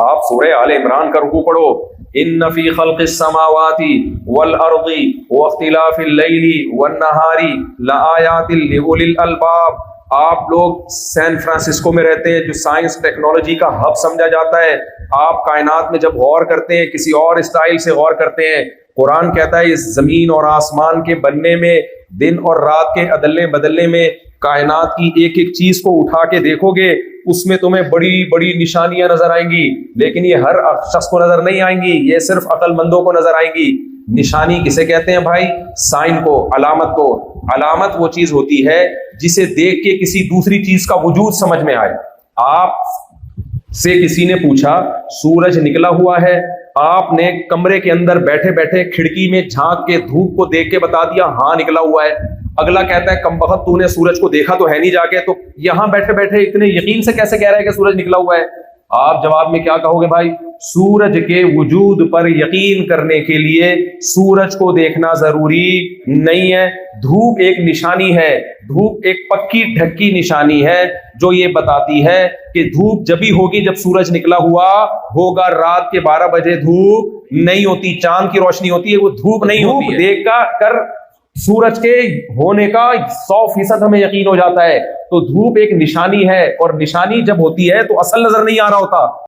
آپ سورہ آل عمران کا رکوع پڑھو، ان فی خلق السماوات والارض واختلاف اللیل والنہار لآیات لأولی الالباب۔ آپ لوگ سین فرانسسکو میں رہتے ہیں جو سائنس ٹیکنالوجی کا ہب سمجھا جاتا ہے، آپ کائنات میں جب غور کرتے ہیں کسی اور اسٹائل سے غور کرتے ہیں، قرآن کہتا ہے اس زمین اور آسمان کے بننے میں، دن اور رات کے عدلنے بدلنے میں، کائنات کی ایک ایک چیز کو اٹھا کے دیکھو گے اس میں تمہیں بڑی بڑی نشانیاں نظر آئیں گی، لیکن یہ ہر شخص کو نظر نہیں آئیں گی، یہ صرف عقل مندوں کو نظر آئیں گی۔ نشانی کسے کہتے ہیں بھائی؟ سائن کو، علامت کو۔ علامت وہ چیز ہوتی ہے جسے دیکھ کے کسی دوسری چیز کا وجود سمجھ میں آئے۔ آپ سے کسی نے پوچھا سورج نکلا ہوا ہے، آپ نے کمرے کے اندر بیٹھے بیٹھے کھڑکی میں جھانک کے دھوپ کو دیکھ کے بتا دیا ہاں نکلا ہوا ہے۔ اگلا کہتا ہے کم بخت تو نے سورج کو دیکھا تو ہے نہیں جا کے، تو یہاں بیٹھے بیٹھے اتنے یقین سے کیسے کہہ رہا ہے کہ سورج نکلا ہوا ہے؟ آپ جواب میں کیا کہو گے بھائی؟ سورج کے وجود پر یقین کرنے کے لیے سورج کو دیکھنا ضروری نہیں ہے، دھوپ ایک نشانی ہے، دھوپ ایک پکی ڈھکی نشانی ہے جو یہ بتاتی ہے کہ دھوپ جبھی ہوگی جب سورج نکلا ہوا ہوگا۔ رات کے 12 بجے دھوپ نہیں ہوتی، چاند کی روشنی ہوتی ہے، وہ دھوپ نہیں ہوتی ہے۔ دیکھ کر سورج کے ہونے کا 100% ہمیں یقین ہو جاتا ہے۔ تو دھوپ ایک نشانی ہے، اور نشانی جب ہوتی ہے تو اصل نظر نہیں آ رہا ہوتا۔